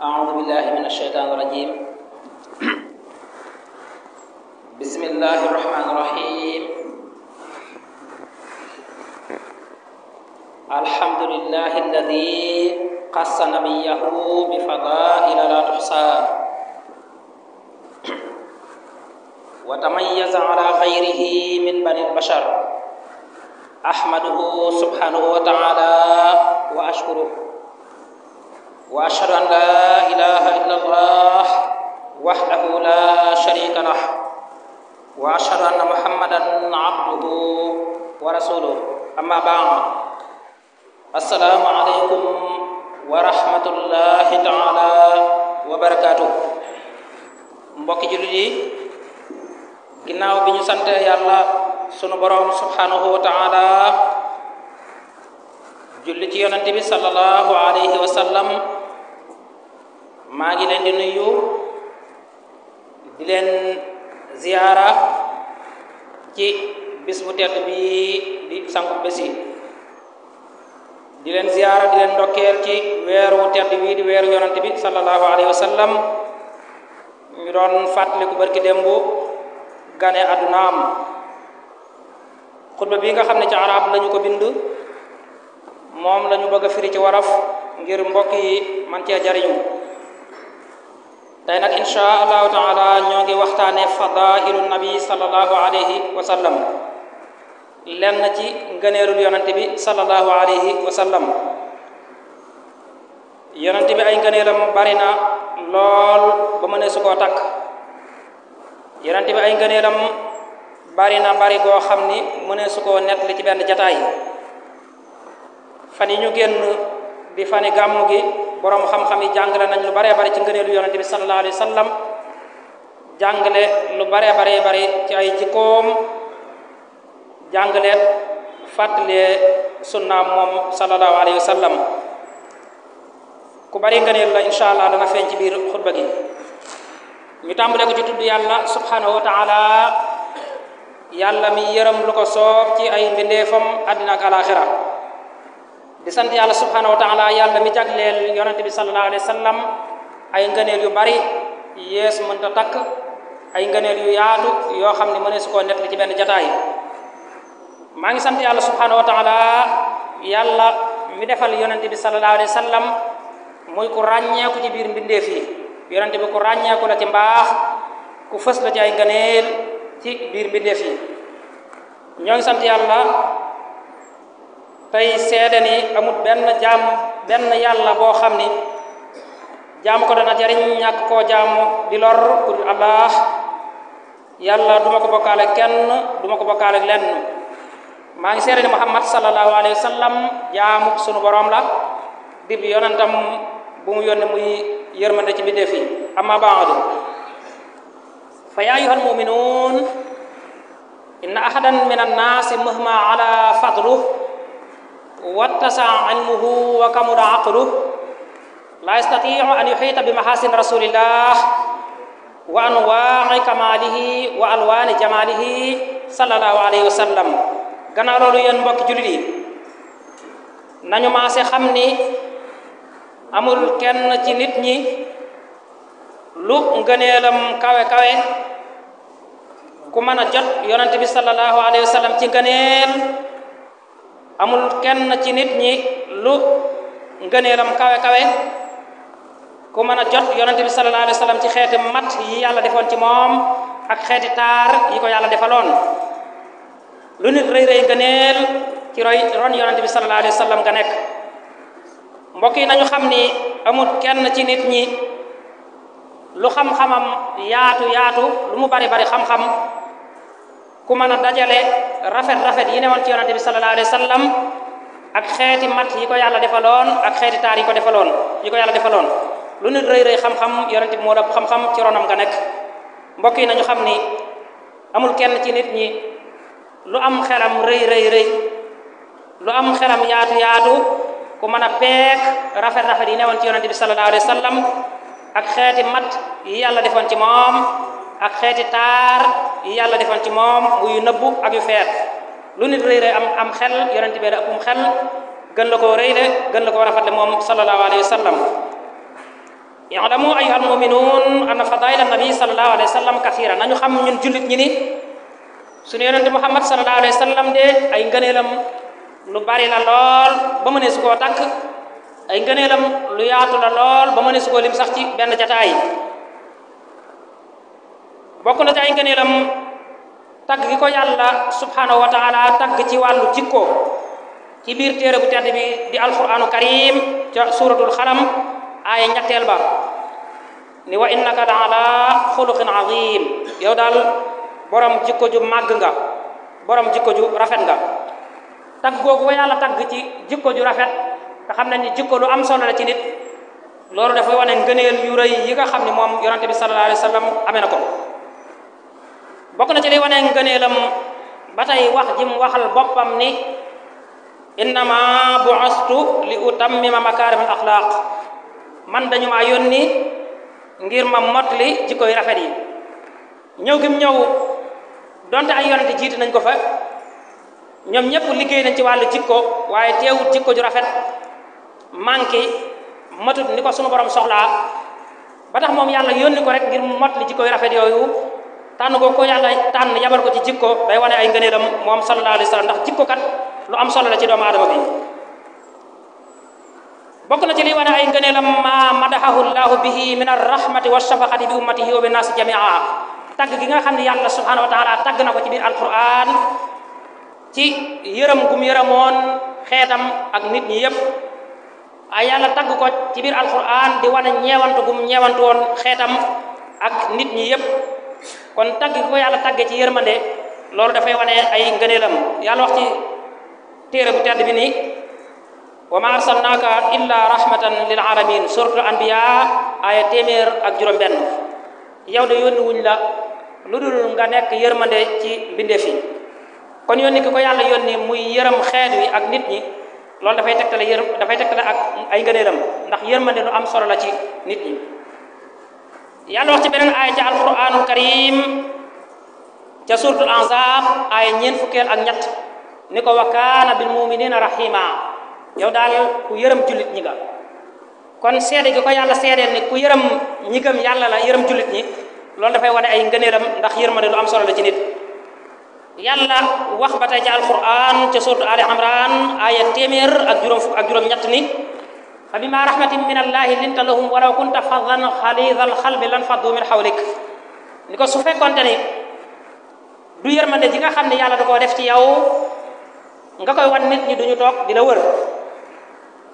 أعوذ بالله من الشيطان الرجيم بسم الله الرحمن الرحيم الحمد لله الذي قص نبيه بفضائل لا تحصى وتميز على غيره من بني البشر أحمده سبحانه وتعالى وأشكره وأشهد أن لا إله إلا الله وحده لا شريك له وأشهد أن محمدا عبده ورسوله أما بعد السلام عليكم ورحمة الله تعالى وبركاته mbokki jullit yi ginnaaw bi ñu sante yàlla sunu borom subhanahu wa ta'ala julli ci yonent bi sallallahu alayhi wa sallam maa ngi leen di nuyu di leen ziyaara ci bis bu tedd bi di sangu bés yi di leen ziyaara di leen ndokkeel ci weeru tedd wi di weeru yonent bi sallallahu alayhi wa sallam ñu doon fàttaliku barki démb gane addunaam xutba bi nga xam ne ci arab lañu ko bind moom lañu bëgg a firi ci waraf ngir mbokk yi man cee jariñu tey nag insha allahu taala ñoo ngi waxtaane fadailu nabi sallallahu alayhi wa sallam lenn ci ngëneelul yonente bi sallallahu alayhi wa sallam yonente bi ay ngëneelam bari na lool ba mënee su koo takk yonente bi ay ngëneelam bari na bari goo xam ni mënee su koo nett li ci benn jataay fan yi ñu génn di fani gàmmu gi borom xam-xam yi jàngale nañ lu baree bari ci ngëneelu yonente bi sallallahu alayhi wa sallam jàngale lu baree baree bari ci ay jikkoom jàngale fàttalee sunnaam moom sallallahu alayhi wa sallam ku bari ngëneel la insha allah dana feeñ ci biir xutba gi ñu tàmbale ko ci tudd yàlla subhanahu wa taala yàlla mi yërëm lu ko soob ci ay mbindeefam àddina ak alaxira di sant yàlla subhanahu wa taala yàlla mi jagleel yonente bi sallallahu alayhi wa sallam ay ngëneel yu bari yees mënta takk ay ngëneel yu yaatu yoo xam ne mënees koo nekk ci benn jataay maa ngi sant yàlla subhanahu wa taala yàlla mi defal yonente bi sallallahu alayhi wa sallam muy ku ràññeeku ci biir mbindeef yi yonente bi ku ràññeeku la ci mbaax ku fës la ci ay ngëneel ci biir mbindeef yi ñoo ngi sant yàlla tey seede ni amul benn yàlla boo xam ni jaamu ko dana jariñ ñàkk koo jaamu di lor pour allah yàlla duma ko bokkaale kenn duma ko bokkaale lenn maa ngi seede ni muhammad sallallahu alayhi wa sallam jaamu sunu borom la dib yonentam bu mu yónne muy yërmande ci mbindeef yi amma baadu fa yaa ayyuhal mu'minuun inna ahadan min annaasi mahma ala fadluh wattasa ilmuhu wa kamula aqluh la yastatiu an yuhita bi mahasin rasulillah wa anwaai kamalihi wa alwaani jamalihi sallallahu alayhi wa sallam gannaaw loolu yéen mbokki jullit yi nañu maase xam ni amul kenn ci nit ñi lu ngëneelam kawe-kawe ku mën a jot yonente bi sallallahu alayhi wa sallam ci ngëneel amul kenn ci nit ñi lu ngëneelam kawe-kawe ku mën a jot yonente bi sallallahu alayhi wa sallam ci xeeti mat yi yàlla defoon ci moom ak xeeti taar yi ko yàlla defaloon lu nit rëy rëy ngëneel ci ron yonente bi sallallahu alayhi wa sallam nga nekk mbokk yi nañu xam ni amul kenn ci nit ñi lu xam-xamam yaatu yaatu lu mu bari bari xam-xam ku mën a dajale rafet yi newoon ci yonente bi sallallahu alayhi wa sallam ak xeeti mat yi ko yàlla defaloon ak xeeti taar yi ko yàlla defaloon lu nit rëy rëy xam-xam yonente bi moo ëpp xam-xam ci ronam nga nekk mbokk yi nañu xam ni amul kenn ci nit ñi lu am xelam rëy lu am xelam yaatu ku mën a peek rafet yi newoon ci yonente bi sallallahu alayhi wa sallam ak xeeti mat yi yàlla defoon ci moom ak xeeti taar yi yàlla defoon ci moom muy nëbbu ak yu feet lu nit rëy am xel yonente bi ëppum xel gën la koo rëy le gën la koo rafetle moom sallallahu alayhi wa sallam i'lamu ayyuhal mu'minun anna fadaila nabi sallallahu alayhi wa sallam kathira nañu xam ñun jullit ñi ni suñu yonente Muhammad sallallahu alayhi wa sallam de ay ngëneelam lu bari la lool ba mënee su koo takk ay ngëneelam lu yaatu la lool ba mënee su koo lim sax ci benn jataay bokk na ci ay ngëneelam tagg gi ko yàlla subhanahu wa taala tagg ci wàllu jikko ci biir téere bu tedd bi di alquranu karim ca suratul xalam aaya ñetteel ba ni wa innaka la ala xuluqin azim yow daal borom jikko ju màgg nga borom jikko ju rafet nga tagg googu yàlla tagg ci jikko ju rafet nga xam ne ni jikko lu am solo la ci nit loolu dafay wane ngëneel yu rëy yi nga xam ne moom yonente bi sallallahu alayhi wa sallam amee na ko bokk na ci li wane ngëneelam ba tey wax ji mu waxal boppam ni innama bu'astu li utammima makarim al axlaq man dañu maa yónni ngir ma motli jikko yu rafet yi ñëw gi mu ñëw donte ay yonente jiitu nañ ko fa ñoom ñëpp liggéey nañ ci wàllu jikko waaye teewut jikko ju rafet manqué matut ni ko sunu borom soxlaa ba tax moom yàlla yónni ko rek ngir mu motli jikko yu rafet yooyu tànn ko yàlla tànn yabal ko ci jikko day wane ay ngëneelam moom sallallahu alayhi wa sallam ndax jikko kat lu am solo la ci doomu aadama bi bokk na ci liy wane ay ngëneelam ma madahahu llahu bihi min arrahmati wa shafaqati bi ummatihi wa bi naasi jamia tagg gi nga xam ne yàlla subhanahu wa taala tagg na ko ci biir alquran ci yërëm gum yërëmoon xeetam ak nit ñi yépp ay yàlla tagg ko ci biir alquran di wane ñeewantu gum ñeewantu woon xeetam ak nit ñi yépp kon tagg gi ko yàlla tagge ci yërmande loolu dafay wane ay ngëneelam yàlla wax ci téere bu tedd bi ni wa ma arsalnaaka illa rahmatan lil alamin suratul anbiya aya téeméer ak juróom benn yow de yónni wuñ la lu dul nga nekk yërmande ci mbindeef yi kon yónni ki ko yàlla yónni muy yërëm xeet wi ak nit ñi loolu dafay tegtale ak ay ngëneelam ndax yërmande lu am solo la ci nit ñi yàlla wax ci beneen aaya ci alquranul karim ca suratul ahzab aaya ñeent fukkeel ak ñett ni ko wa kaana bil muminina rahima yow daal ku yërëm jullit ñi nga kon seede gi ko yàlla seedeel ni ku yërëm ñi gëm yàlla la yërëm jullit ñi loolu dafay wane ay ngëneelam ndax yërmande lu am solo la ci nit yàlla wax ba tey ci alquran ca suratu ali imran aya téeméer ak juróom fukk ak juróom ñett ni fa bima rahmatin min allahi linta lahum walaw kunta faddan xalidal xalbi lan faddu min xawlik ni ko su fekkonte ni du yërmande ji nga xam ne yàlla da koo def ci yow nga koy wan nit ñi duñu toog di la wër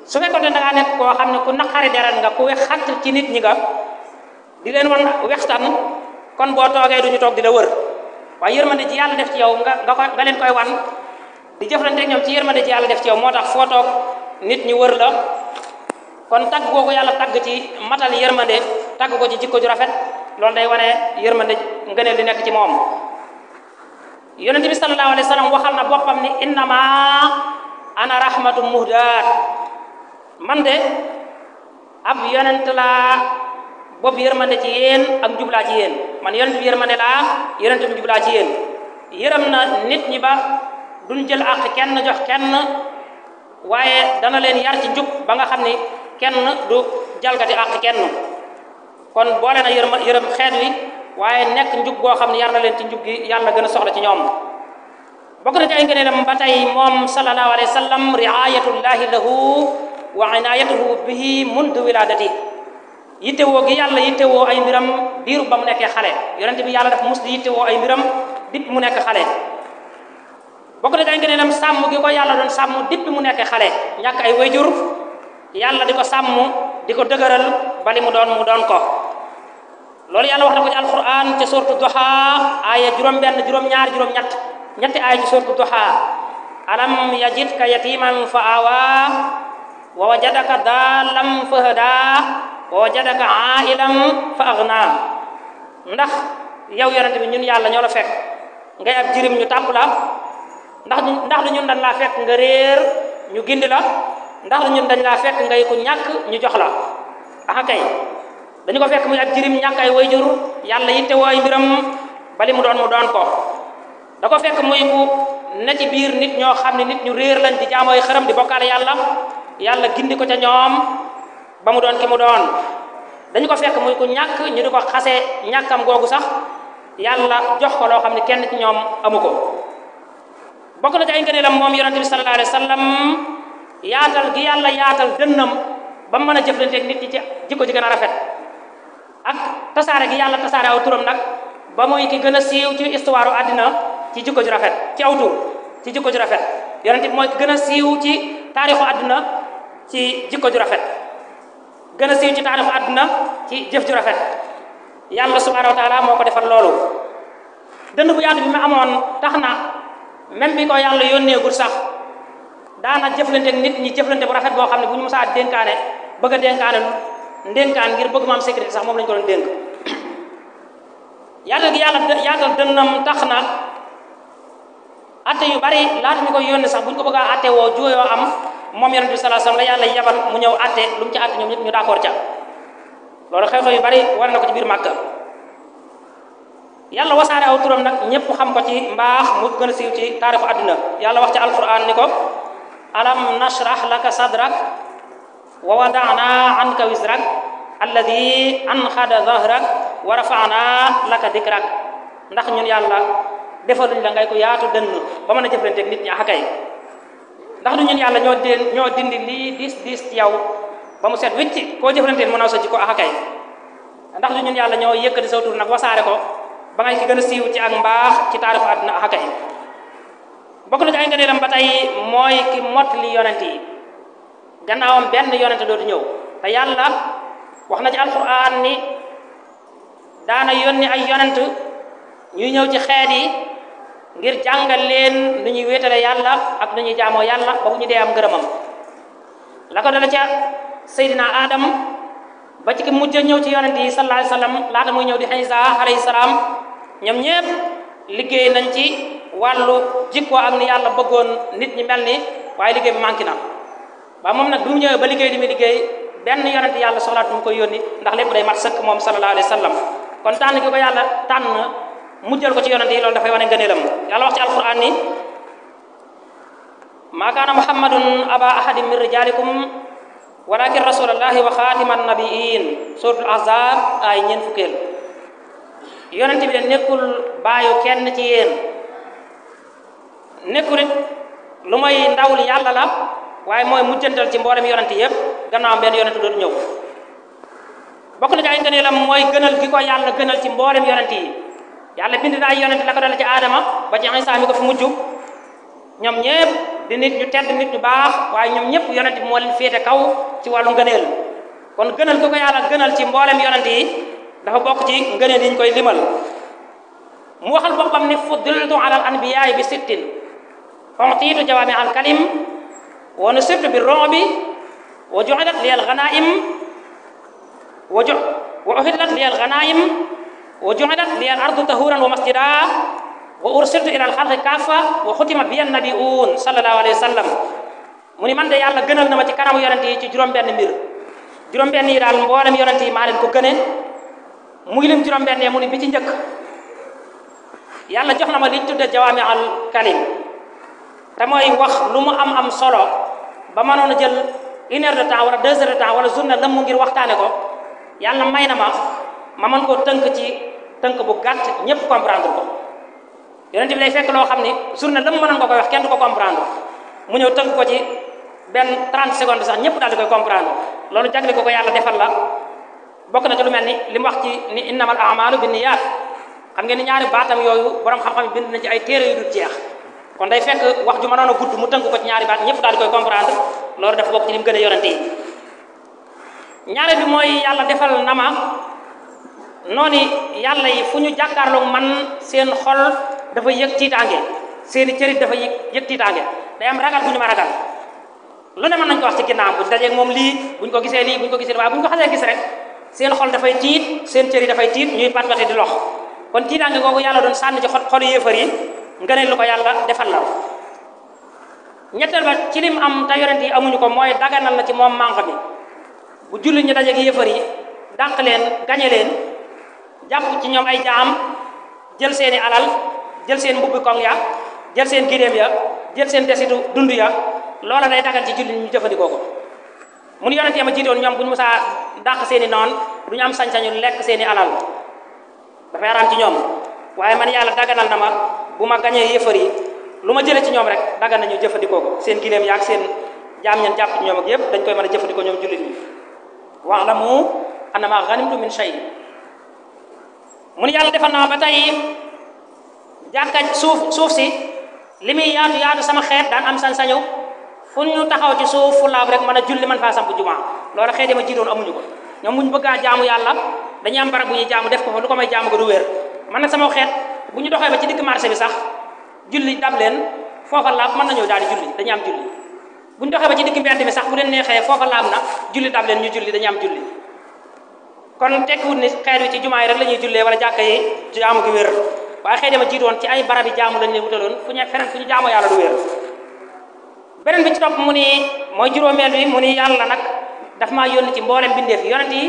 su fekkonte ne da ngaa nekk koo xam ne ku naqari deret nga ku wex xatt ci nit ñi nga di leen wan wextan kon boo toogee duñu toog di la wër waaye yërmande ji yàlla def ci yow nga leen koy wan di jëflante ak ñoom ci yërmande ji yàlla def ci yow moo tax foo toog nit ñi wër la kon tagg googu yàlla tagg ci matal yërmande tagg ko ci jikko ju rafet loolu day wane yërmande ngëneel di nekk ci moom yonente bi sallallahu alayhi wa sallam waxal na boppam ni innama ana rahmatum muhdaat man de ab yonent laa bopp yërmande ci yéen ak jublaa ci yéen man yonent bi yërmande laa yonent bi jublaa ci yéen yërëm na nit ñi ba duñ jël àq kenn jox kenn waaye dana leen yar ci njub ba nga xam ni kenn du jalgati àq kenn kon boole na yërëm xeet wi waaye nekk njub goo xam ne yar na leen ci njub gi yàlla gën a soxla ci ñoom bokk na ci ay ngëneelam ba tey moom sallallahu alayhi wa sallam riayatullahi lahu wa inayatuhu bihi mundu wiladati yittewoo gi yàlla yittewoo ay mbiram diiru ba mu nekkee xale yonente bi yàlla daf mus di yittewoo ay mbiram dip mu nekk xale bokk na ci ay ngëneelam sàmm gi ko yàlla doon sàmm dip mu nekkee xale ñàkk ay wayjur yàlla di ko sàmm di ko dëgëral ba li mu doon ko loolu yàlla wax na ko ci alquran ca suratu duha aaya juróom-benn juróom-ñaar juróom-ñett ñetti aaya ci suratu duha alam yajidka yatiman fa awa wa wajadaka dalam fa hada wa wajadaka ailam fa aghna ndax yow yonente bi ñun yàlla ñoo la fekk ngay ab jirim ñu tàpp la ndax du ñun dañ laa fekk nga réer ñu gindi la ndax du ñun dañ laa fekk ngay ku ñàkk ñu jox la aha kay dañu ko fekk muy ab jirim ñàkk ay wayjur yàlla yitte woo ay mbiram bali mu doon ko da ko fekk muy ku ne ci biir nit ñoo xam ne nit ñu réer lañ di jaamooy xërëm di bokkaale yàlla gindi ko ca ñoom ba mu doon ki mu doon dañu ko fekk muy ku ñàkk ñu di ko xasee ñàkkam googu sax yàlla jox ko loo xam ne kenn ci ñoom amu ko. bokk na ci ay ngëneelam moom yonente bi sallallahu alayhi wa sallam yaatal gi yàlla yaatal dënnam ba mën a jëflanteeg nit ñi ci jikko ji gën a rafet, ak tasaare gi yàlla tasaare aw turam nag ba muy ki gën a siiw ci histoire àddina ci jikko ju rafet, ci aw tur ci jikko ju rafet. yonente bi mooy ki gën a siiw ci taarixu àddina ci jikko ju rafet, gën a siiw ci taarixu àddina ci jëf ju rafet. yàlla subhanahu wa taala moo ko defal loolu. dënn bu yaatu bi mu amoon tax na même bi ko yàlla yónneegul sax daana jëflante nit ñi jëflante bu rafet boo xam ne bu ñu mësaa dénkaane bëgg a dénkaane ndénkaan ngir bëgg ma am sécurité sax moom lañu ko doon dénk. yaatal gi yàlla yaatal dënnam tax na atte yu bari laata ñu koy yónni sax bu ñu ko bëgg a atte woo juyoo am moom yonent bi sallallahu alayhi wasallam la yàlla yebal mu ñëw atte lu mu ci atte ñoom ñëpp ñu d'accord ca. loolu xew-xew yu bari war na ko ci biir Màkka. yàlla wasaare aw turam nag ñëpp xam ko ci mbaax mu gën a siiw ci taarixu àdduna. yàlla wax ci alquran ni ko alam nashrah laka sadrak wa wada'na anka wizrak alladi anqada dhahrak wa rafa'na laka dikrak. ndax ñun yàlla defaluñ la ngay ko yaatu dënn ba mën a jëflanteeg nit ñi akay. ndax du ñun yàlla ñoo dindi lii diis ci yow ba mu set wicc koo jëflanteel mën a sa ci ko akay. ndax du ñun yàlla ñoo yëkkati sa tur nag wasaare ko ba ngay ki gën a siiw ci ak mbaax ci taarixu àdduna akay. bokk na ci ay ngëneelam ba tey mooy ki mottali yonent yi, gannaawam benn yonent dootu ñëw. te yàlla wax na ci alquran ni daana yónni ay yonent ñuy ñëw ci xeet yi ngir jàngal leen nu ñuy wéetale yàlla ak nu ñuy jaamoo yàlla ba bu ñu dee am ngërëmam. la ko dala ca Seydina Adam ba ci ki mujj ñëw ci yonent yi sallallahu alayhi wa sallam laata muy ñëw di Isa alayhi salaam, ñoom ñépp liggéey nañ ci wàllu jikko ak ni yàlla bëggoon nit ñi mel ni, waaye liggéey bi manqué na. waaye moom nag bi mu ñëwee ba liggéey li muy liggéey benn yonent yàlla soxlaatu mu koy yónni ndax lépp day mat sëkk moom sallallahu alayhi wa sallam. kon tànn gi ko yàlla tànn mujjal ko ci yonent yi loolu dafay wane ngëneelam. yàlla wax ci alquran ni maa kaana muhammadun aba ahadin min rijalikum walakin rasulallahi wa xaatiman nabiyin suratul ahzab ay ñeent fukkeel. yonent bi de nekkul baayu kenn ci yéen, nekkul it lu mooy ndawul yàlla la, waaye mooy mujjantal ci mboolem yonent yëpp gannaawam benn yonent dootu ñëw. bokk na ci ay ngëneelam mooy gënal gi ko yàlla gënal ci mboolem yonent yi. yàlla bind na ay yonent la ko dala ci aadama ba ci Isa mi ko fi mujj, ñoom ñëpp di nit ñu tedd nit ñu baax, waaye ñoom ñëpp yonent bi moo leen féete kaw ci wàllu ngëneel. kon gënal gi ko yàlla gënal ci mboolem yonent yi dafa bokk ci ngëneel yi ñu koy limal. mu waxal boppam ni fuddiltu ala al anbiyaai bi sittin utiitu jawaami al kalim wa nusirtu bi robi wa ju'ilat liyal ghanaim wa uhillat liyal ghanaim wa ju'ilat liyal ardu tahuran wa masjida wa ursiltu ila al khalqi kaffa wa xutima biyan nabiyun sallallahu alayhi wa sallam. mu ni man de yàlla gënal na ma ci kanamu yonent yi ci juróom-benn mbir. juróom-benn yi daal mboolem yonent yi maa leen ko gëne. muy lim juróom-benn mu ni bi ci njëkk yàlla jox na ma liñ tudde jawaami al kalim, te mooy wax lu mu am solo ba mënoon a jël 1 heure de temps wala 2 heures de temps wala journée lëm mu ngir waxtaane ko, yàlla may na ma mën koo tënk ci tënk bu gàtt ñëpp comprendre ko. yonent bi lay fekk loo xam ni journée lëm mënoon ko koy wax kenn du ko comprendre, mu ñëw tënk ko ci benn 30 secondes sax ñëpp daal di koy comprendre. loolu jagle ko yàlla defal la. bokk na ci lu mel ni li mu wax ci ni innamal a'malu binniyat. xam ngeen ni ñaari baatam yooyu borom xam-xam yi bind na ci ay téere yu dul jeex. kon day fekk wax ju mënoon a gudd mu tënk ko ci ñaari baat ñëpp daal di koy comprendre. loolu dafa bokk ci li mu gën a yonent yi. ñaare bi mooy yàlla defal na ma noonu yàlla yi fu ñu jàkkaarloog man seen xol dafa yëg tiitaange, seeni cërit dafa yëg tiitaange, day am ragal bu ñu ma ragal. lu ne mën nañ ko wax ci ginnaaw buñ dajeeg moom lii buñ ko gisee lii buñ ko gisee waaye buñ ko xasee gis rek seen xol dafay tiit, seen cëri dafay tiit, ñuy pat-pati di lox. kon tiitaange googu yàlla doon sànni ci xolu yéefar yi ngëneel lu ko yàlla defal la. ñetteel ba ci lim am te yonent yi amuñu ko mooy daganal na ci moom manque bi. bu jullit ñi dajeeg yéefar yi dàq leen gañe leen jàpp ci ñoom ay jaam, jël seeni alal, jël seen mbubbi koŋ ya, jël seen giréem ya, jël seen desitu dund ya, loola day dagal ci jullit ñu jëfandikoo ko. mun yonent yi ma jiitoon ñoom buñu mësaa dàq seeni noon du ñu am sañ-sañu lekk seeni alal dafay araam ci ñoom waaye man yàlla daganal na ma bu ma gañee yëfar yi lu ma jële ci ñoom rek dagan nañu jëfandikoo ko seen gileem yaag seen jaam ñen jàpp ci ñoom ak yëpp dañ koy mën a jëfandikoo ñoom jullit ñi wa'lamu annama ghanimtum min shay mu ni yàlla defal na ma ba tey jàkka suuf si li muy yaatu yaatu sama xeet daan am sañ-sañu fu ñu taxaw ci suuf fu laab rek mën a julli mën faa samp jumaa loolu xeet yi ma jiitoon amuñu ko ñoom muñ bëggaa jaamu yàlla dañuy am barab bu ñuy jaamu def ko fa lu ko may jaamu ko du wér man nag sama xeet bu ñu doxee ba ci digg marché bi sax julli dab leen foofa laab mën nañoo daal di julli dañuy am julli bu ñu doxee ba ci digg mbedd mi sax bu leen neexee foofa laab na julli dab leen ñu julli dañuy am julli kon tekkiwut ni xeet wi ci jumaa yi rek la ñuy jullee wala jàkka yi jaamu gi wér waaye xëy dama jiitoon ci ay barab yi jaamu lañ leen wutaloon fu ñu feneen fu ñu jaamu yàlla du wér beneen bi ci topp mu ni mooy juróomeel bi mu ni yàlla nag daf maa yónni ci mboolem bindeef yi yonent yi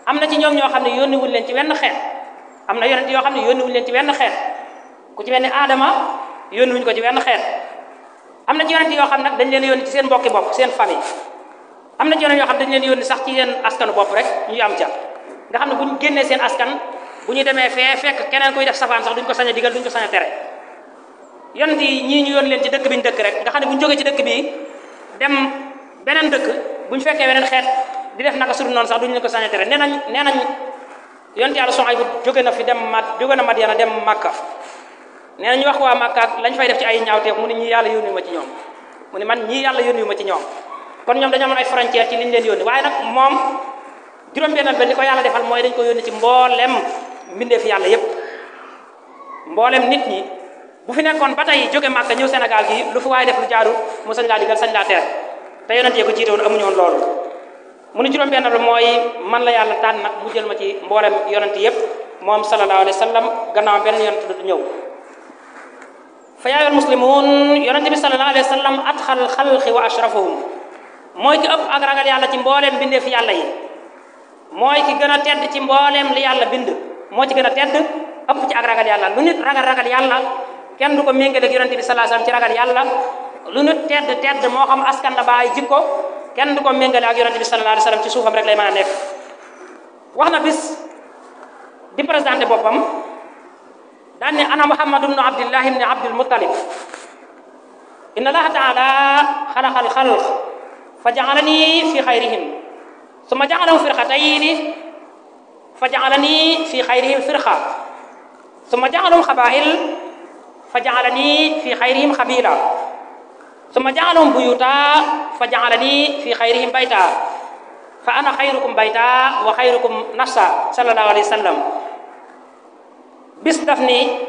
am na ci ñoom ñoo xam ne yónni wuñ leen ci wenn xeet am na yonent yoo xam ne yónni wuñ leen ci wenn xeet ku ci mel ni Aadama yónni wuñ ko ci wenn xeet am na ci yonent yoo xam nag dañ leen yónni ci seen mbokki bopp seen famille am na ci yonent yoo xam dañ leen yónni sax ci seen askanu bopp rek ñu am ca nga xam ne bu ñu génnee seen askan bu ñu demee fee fekk keneen kuy def safaan sax duñ ko sañ a digal duñ ko sañ a tere yonent yi ñii ñu yónni leen ci dëkk bi ñu dëkk rek nga xam ne bu ñu jógee ci dëkk bi dem beneen dëkk bu ñu fekkee beneen xeet di def naka sudul noonu sax duñ leen ko sañ a tere nee nañ yonent yàlla Suhaybu jóge na fi jóge na Madyana dem Makka nee na ñu wax waa Makka lañ fay def ci ay ñaawteef mu ni ñii yàlla yónni ma ci ñoom mu ni man ñii yàlla yónni ma ci ñoom kon ñoom dañoo amoon ay frontière ci liñ leen yónni waaye nag moom juróom-benneel ba li ko yàlla defal mooy dañ ko yónni ci mboolem mbindeef yàlla yépp mboolem nit ñi bu fi nekkoon ba tey jóge Màkka ñëw Sénégal gi lu fi waaye def lu jaaru mu sañ laa digal sañ laa tere te yonent yee ko jiite woon amuñu woon loolu mu ni juróom-benneel ba mooy man la yàlla tànn nag mu jël ma ci mboolem yonent yépp moom sallallahu alayhi wa sallam gannaaw benn yonent du ñëw fa yaa ayyuhal muslimuun yonent bi sallallahu alayhi wa sallam atxal xalqi wa ashrafahum mooy ki ëpp ak ragal yàlla ci mboolem bindeef yàlla yi mooy ki gën a tedd ci mboolem li yàlla bind moo ci gën a tedd ëpp ci ak ragal yàlla lu nit ragal yàlla kenn du ko méngale ak yonent bi sallallahu alayhi wasallam ci ragal yàlla lu nit tedd moo xam askan la baay jikko kenn du ko méngale ak yonent bi sallallahu alayhi wasallam ci suufam rek lay mën a nekk wax na bis di présenté boppam daan ne ana Muhammad ibnu Abdillah ibnu Abdul Muttalib inna allaha taala xalaqa al xalq fa ja'alani fi xayrihim summa ja'alahum firqatayni fa ja'alani fi xayrihim firqa summa ja'alahum xabaa'il fa ja'alani fi xayrihim xabila summa ja'alahum buyuta fa ja'alani fi xayrihim bayta fa ana xayrukum bayta wa xayrukum nafsa sallallahu alayhi wa sallam bis daf ni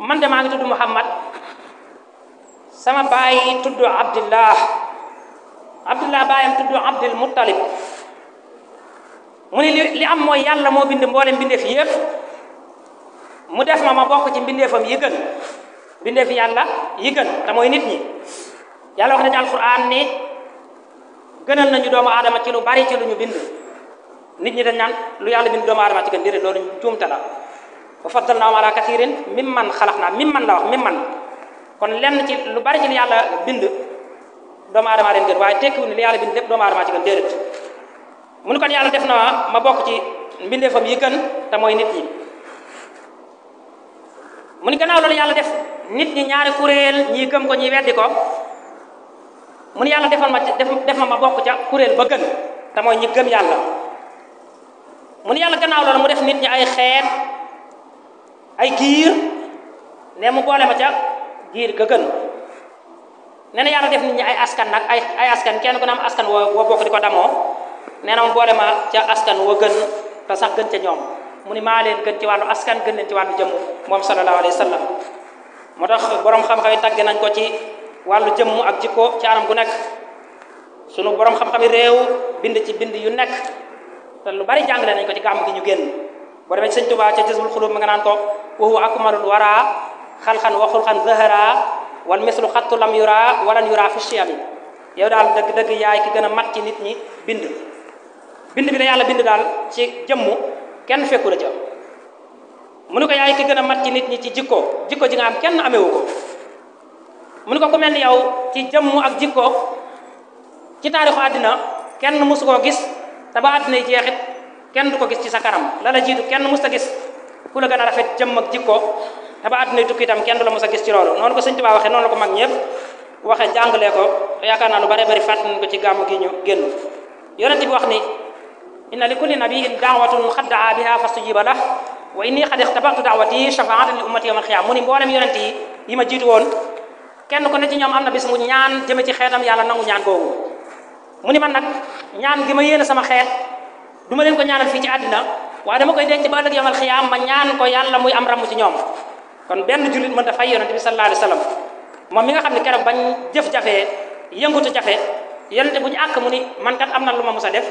man de maa ngi tudd Muhammad sama baay tudd Abdullah baayam tudd Abdul Muttalib mu ni li am mooy yàlla moo bind mboolem mbindeef yépp mu def ma bokk ci mbindeefam yi gën mbindeef yàlla yi gën te mooy nit ñi yàlla wax na ci alquran ni gënal nañu doomu aadama ci lu bari ci lu ñu bind nit ñi dañ naan lu yàlla bind doomu aadama ci gën déedéet loolu juumte la wa faddalnaahum ala kathirin mimman xalaqnaa mimman la wax mimman kon lenn ci lu bari ci li yàlla bind doomu aadama leen gën waaye tekkiwul ni li yàlla bind lépp doomu aadama ci gën déedéet mu ni kon yàlla def na ma bokk ci mbindeefam yi gën te mooy nit ñi mu ni gannaaw loolu yàlla def nit ñi ñaari kuréel ñii gëm ko ñii weddi ko mu ni yàlla def ma bokk ca kuréel ba gën te mooy ñi gëm yàlla mu ni yàlla gannaaw loolu mu def nit ñi ay xeet ay giir ne mu boole ma ca giir ga gën nee na yàlla def nit ñi ay askan nag ay askan kenn ku ne am askan woo bokk di ko damoo nee na mu boole ma ca askan wa gën te sax gën ca ñoom mu ni maa leen gën ci wàllu askan gën leen ci wàllu jëmm moom sallallahu alayhi wa sallam moo tax borom xam-xam yi tagge nañ ko ci wàllu jëmm ak jikko ci anam gu nekk sunu borom xam-xam yi réew bind ci bind yu nekk te lu bari jàngale nañ ko ci gàmm gi ñu génn boo demee ci sëñ Tuubaa ca Jazbul Xuluub ma nga naan ko wa huwa akmalul wara xalxan wa xulxan zahara wal mislu xattu lam yura walan yura fi shiyami yow daal dëgg-dëgg yaay ki gën a mat ci nit ñi bind bi da yàlla bind daal ci jëmmu kenn fekku la ca mu ni ko yaay ki gën a mat ci nit ñi ci jikko ji nga am kenn amewu ko mu ni ko ku mel ni yow ci jëmmu ak jikko ci taarixu àddina kenn mësu koo gis te ba àddina yi jeexit kenn du ko gis ci sa kanam la la jiitu kenn mus ta gis ku la gën a rafet jëmm ak jikko te ba àdduna tukki itam kenn du la mos a gis ci loolu noonu ko sëñ Tuubaa waxee noonu la ko mag ñëpp waxee jàngalee ko yaakaar naa lu bare bari fàtt nañ ko ci gàmmu gi ñu génn yonent bi wax ni inna li kulli nabiyyin da'watun qad da'a biha fastujiba lah wa inni qad ixtaba'tu da'wati shafaa'atan li ummati yawmal qiyaama mu ni mboolem yonent yi ma jiitu woon kenn ku ne ci ñoom am na bis mu ñaan jëme ci xeetam yàlla nangu ñaan googu mu ni man nag ñaan gi ma yéene sama xeet du ma leen ko ñaanal fii ci àddina waaye dama koy denc ba ëllëg yawmal qiyaama ma ñaan ko yàlla muy am ramu ci ñoom kon benn jullit mën ta fay yonent bi sallallahu alayhi wa sallam moom mi nga xam ne keroog bañ jëf jafee yëngutu jafe yonent bu ñu àkk mu ni man kat am na lu ma mus a def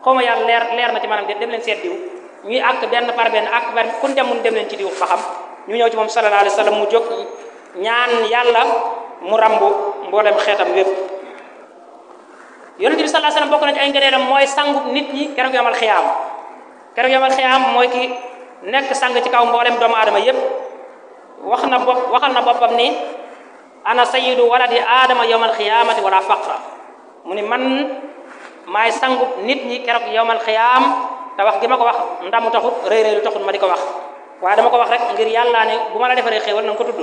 xaw ma yàlla leer na ci maanaam dem leen seet diw ñuy àkk benn par benn àkk benn kun dem mun dem leen ci diw ba xam ñu ñëw ci moom sallallahu alayhi wa sallam mu jóg ñaan yàlla mu rambu mboolem xeetam wépp yonent bi sallallahu alayhi wa sallam bokk na ci ay ngëneelam mooy sangu nit ñi keroog yomal xiyaam mooy ki nekk sang ci kaw mboolem doomu aadama yépp waxal na boppam ni ana sayyidu waladi aadama yawmal xiyaamati wala faqra mu ni man maay sangu nit ñi keroog yawmal xiyaam te wax gi ma ko wax ndamu taxut rëy lu taxut ma di ko wax waaye dama ko wax rek ngir yàlla ne bu ma la defaree xéewal na nga ko tudd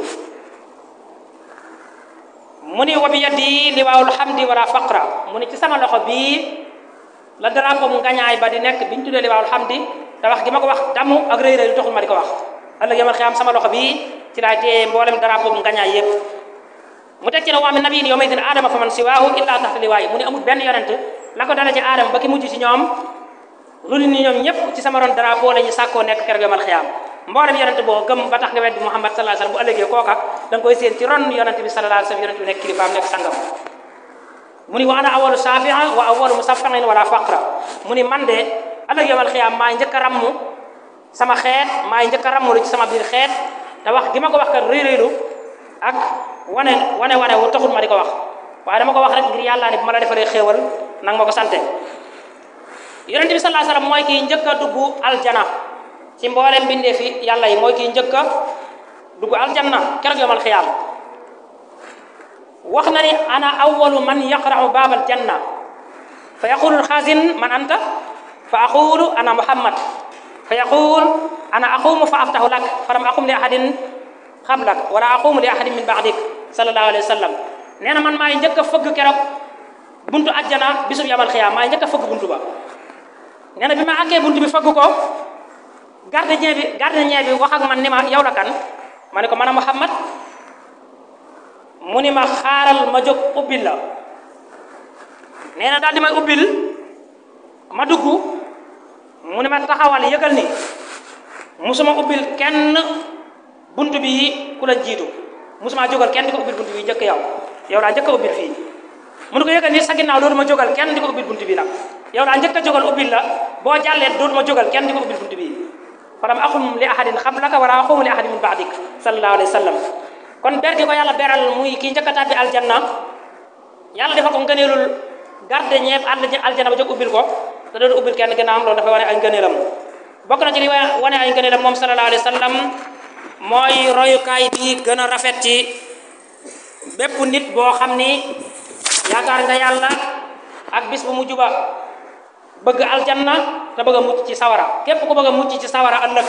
mu ni wa bi yadi liwaawul hamdi wala faqra mu ni ci sama loxo bii la drapeau mu ngañaay ba di nekk biñ tuddee liwaawul hamdi te wax gi ma ko wax damu ak rëy lu taxut ma di ko wax ëllëg yawmal xiyaam sama loxo bii ci laay téye mboolem drapeau mu ngañaay yépp mu teg ci ne waa mi nabiyin yawma idin aadama fa man siwaahu illa taxta liwaay mu ne amul benn yonent la ko dala ci aadama ba ki mujj ci ñoom lu ni ñoom ñëpp ci sama ron drapeau la ñu sàkkoo nekk keroog yawmal xiyaam mboolem yonent boo gëm ba tax nga weddi Muhammad sallallahu alayhi wasallam bu ëllëgee kooka da nga koy séen ci ron yonent bi sallallahu alayhi wasallam yonent bi nekk kilifaam nekk sangam mu ni wa ana awalu shafi'a wa awalu musaffi'in wala faqra mu ni man de ëllëg yawmal xiyaam maay njëkk a rammu sama xeet maay njëkk a rammu lu ci sama biir xeet te wax gi ma ko wax kat rëy-rëylu ak wane wu taxul ma di ko wax waaye dama ko wax rek ngir yàlla ne bu ma la defalee xéewal nang ma ko sante yonent bi sallallahu alayhi wasallam mooy kii njëkk a dugg aljana ci mboolem bindee fi yàlla yi mooy kii njëkk a dugg aljanna keroog yawmal xiyaam wax na ni ana awwalu man yaqra'u baabal janna fa yaqulu alxaasin man anta fa aqulu ana muhammad fa yaqul ana aqumu fa aftahu lak falam aqum li ahadin xablak wala aqumu li ahadin min ba'dik sallallahu alayhi wa sallam nee na man maay njëkk a fëgg keroog buntu ajjana bisub yamal xiyaam maay njëkk a fëgg buntu ba nee na bi ma àggee buntu bi fëgg ko gardien bi wax ak man ni ma yow la kan ma ne ko man a Muhammad mu ni ma xaaral ma jóg ubbil la nee na daal di may ubbil ma dugg mu ni ma taxawal yëgal ni musuma ubbil kenn buntu bi ku la jiitu musuma jógal kenn di ko ubbil buntu bi njëkk yow daa njëkk a ubbil fii mu ne ko yëgal ni sa ginnaaw dootuma jógal kenn di ko ubbil buntu bi nag yow daa njëkk a jógal ubbil la boo jàllee dootuma jógal kenn di ko ubbil buntu bi falam aqum li ahadin xablaka wala aqumu li ahadin min ba'dik sallallahu alayhi wa sallam kon ber gi ko yàlla beral muy kii njëkk a tàbbi aljanna yàlla dafa ko ngëneelul garde ñeeb aljanna ba jóg ubbil ko te doon ubbil kenn ginnaawam loolu dafa wane ay ngëneelam bokk na ci li wane ay ngëneelam moom sallallahu alayhi wa sallam mooy royukaay bi gën a rafet ci bépp nit boo xam ni yaakaar nga yàlla ak bis bu mujj ba bëgg aljanna te bëgg a mucc ci sawara képp ku bëgg a mucc ci sawara ëllëg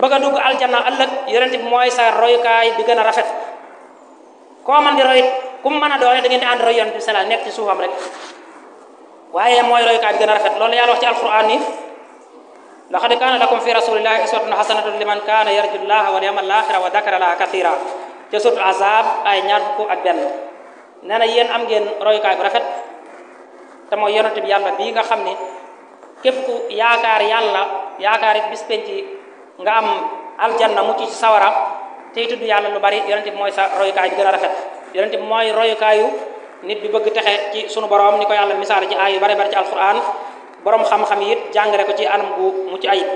bëgg a dugg aljanna ëllëg yonent bi mooy sa royukaay bi gën a rafet koo man di roy ku mu mën a doone da ngeen di ànd roy yonent bi sala nekk ci suufam rek waaye mooy royukaay bi gën a rafet loolu yàlla wax ci alquran ni laqad kaana lakum fi rasulillahi uswatun hasanatun liman kaana yarju llaha wal yawmal aaxira wa dakara llaha kathira ca suratul azab ay ñaar fukk ak benn nee na yéen am ngeen royukaay bu rafet te mooy yonent bi yàlla bii nga xam ne képp ku yaakaar yàlla yaakaar it bis penc nga am aljanna mucc ci sawara tey tudd yàlla lu bari yonent bi mooy sa royukaay bi gën a rafet yonent bi mooy royukaayu nit bi bëgg texe ci sunu borom ni ko yàlla misaal ci aay yu bari bari ci alquran borom xam-xam yi it jàngale ko ci anam gu mucc ayib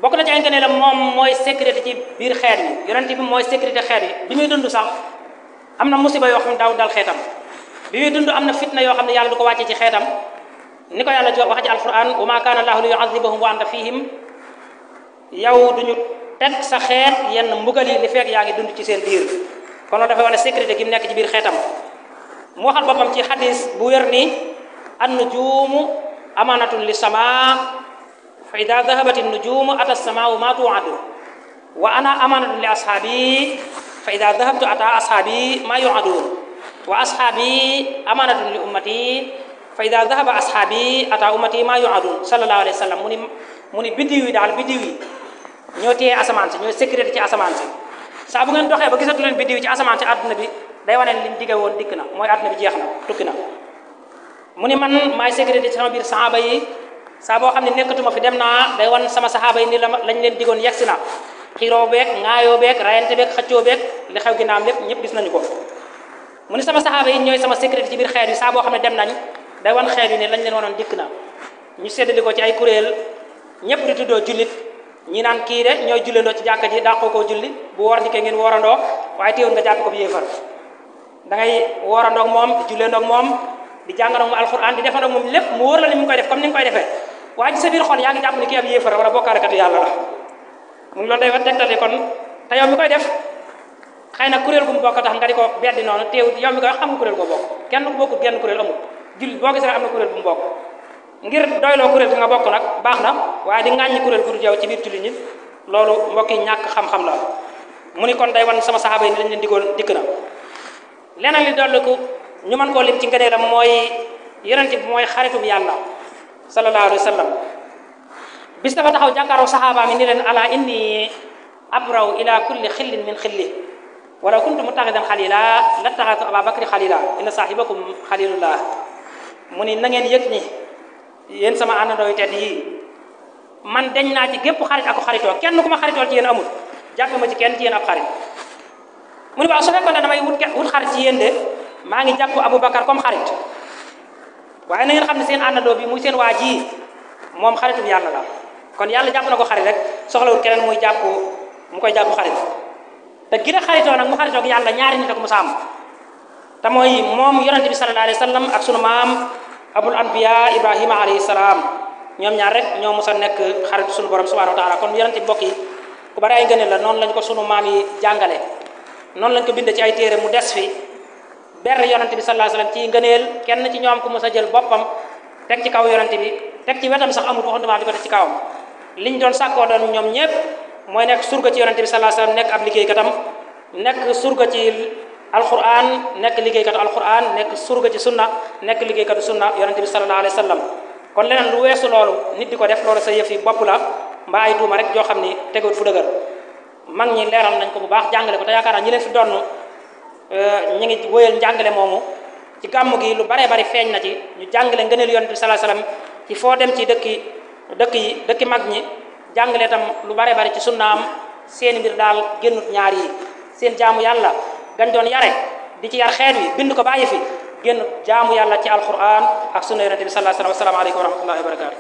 bokk na ci ay ngëneelam moom mooy sécurité ci biir xeet yi yonent bi mooy sécurité xeet yi bi muy dund sax am na musiba yoo xam ne daaw dal xeetam bi muy dund am na fitna yoo xam ne yàlla du ko wàccee ci xeetam ni ko yàlla wax ci alquran wa ma kaana allahu li yu'adhibahum wa anta fihim yow duñu teg sa xeet yenn mbugal yi li fekk yaa ngi dund ci seen biir kon loolu dafay wane sécurité gi mu nekk ci biir xeetam mu waxal boppam ci xadis bu wér ni an-nujumu amanatun li sama fa ida dahabat an-nujumu ata as-samau ma tu'adu wa ana amanatun li ashabi fa ida dahabtu ata ashabi ma yu'adun wa ashabi amanatun li ummati fa ida dahaba ashabi ata ummati ma yu'adun sallallahu alayhi wa sallam mu ni biddiw yi daal biddiw yi ñoo téye asamaan si ñooy sécurité ci asamaan si saa bu ngeen doxee ba gisatu leen biddiw ci asamaan si àdduna bi day wane ne liñ digge woon dikk na mooy àdduna bi jeex na tukki na mu ni man maay sécurité ci sama biir sahaaba yi saa boo xam ne nekkatuma fi dem naa day wan sama sahaaba yi ni lañ leen digoon yegsi na xiiroo beeg ŋaayoo beeg rayante beeg xëccoo beeg li xew ginnaam lépp ñëpp gis nañu ko mu ni sama sahaaba yi ñooy sama sécurité ci biir xeet yi saa boo xam ne dem nañ day wan xeet yi ne lañ leen wanoon dikk na ñu séddali ko ci ay kuréel ñëpp di tuddoo jullit ñi naan kii de ñooy julleendoo ci jàkka ji dàqoo koo julli bu woor dikkee ngeen woorandoo waaye teewul nga jàpp ko bi yéefar da ngay woorandoog moom di julleendoog moom di jàngandoog moom alxuraan di defandoog moom lépp mu wóor la ni mu koy def comme ni nga koy defee waaye ci sa biir xol yaa ngi jàpp ni kii ab yéefar wala bokkaalekatu yàlla la mu ngi loolu day wax tegtali kon te yow mi koy def xëy na kuréel gu mu bokk tax nga di ko beddi noonu teewul yow mi koy wax xam nga kuréel goo bokk kenn ku bokkut genn kuréel amul jullit boo gis rek am na kuréel bu mu bokk ngir doyloo kuréel gi nga bokk nag baax na waaye di ŋàññi kuréel gu dul yow ci biir jullit ñi loolu mbokk yi ñàkk xam-xam la mu ni kon day wan sama saxaaba yi ni lañ leen digoon dikk na leneen li dolli ko ñu mën koo lim ci ngëneelam mooy yonent bi mooy xaritub yàlla sallallahu alayhi wa sallam bis dafa taxaw jàkkaaroo saxaaba mi ni leen ala inni abraw ila kulli xillin min xilli wala kuntu muttaxidan xalila la taxatu aba bakri xalila inna saahibakum xalilullah mu ni na ngeen yëg ni yéen sama àndandoo yu tedd yi man deñ naa ci gépp xarit ak xaritoo kenn ku ma xaritool ci yéen amul jàppe ma ci kenn ci yéen ab xarit mu ni waaw su fekkoon ne damay wut xarit ci yéen de maa ngi jàpp Aboubacar comme xarit waaye na ngeen xam ne seen àndandoo bi muy seen waa ji moom xaritu yàlla la kon yàlla jàpp na ko xarit rek soxlawul keneen muy jàpp mu koy jàpp xarit te gën a xaritoo nag mu xaritoog yàlla ñaari nit ak mu saam te mooy moom yonente bi sallallahu alayhi wa sallam ak sunu maam abul anbiya ibrahima alayhi salaam ñoom ñaar rek ñoo mos a nekk xaritu sunu borom subhanahu wa taala kon yonente bi bokk yi ku bari ay ngëneel la noonu lañ ko sunu maam yi jàngale noonu lañ ko bindee ci ay téere mu des fi ber yonente bi sallallahu alayhi wa sallam ci ngëneel kenn ci ñoom ku mos a jël boppam teg ci kaw yonente bi teg ci wetam sax amul waxantuma di ko teg ci kawam liñ doon sàkkoo doon ñoom ñëpp mooy nekk surga ci yonente bi sallallahu alayhi wa sallam nekk ab liggéeykatam nekk surga ci alquran nekk liggéeykatu alquran nekk surga ci sunna nekk liggéeykatu sunna yonente bi sallallahu alayhi wa sallam kon leneen lu weesu loolu nit di ko def loolu sa yëf yi bopp la mbaa ay tuuma rek joo xam ni teguwut fu dëgër mag ñi leeral nañ ko bu baax jàngale ko te yaakaar naa ñi leen fi donn ñu ngi wóyal njàngale moomu ci gàmm gi lu baree bari feeñ na ci ñu jàngale ngëneel yonente bi sallallahu alayhi wa sallam ci foo dem ci dëkki mag ñi jàngale tam lu baree bari ci sunnaam seen mbir daal génnut ñaar yi seen jaamu yàlla gañ doon yare di ci yar xeet wi bind ko bàyyi fi génnut jaamu yàlla ci alquran ak sunna yonente bi sallallahu alayhi wa sallam asalaamaaleykum wa rahmatullahi wa barakatu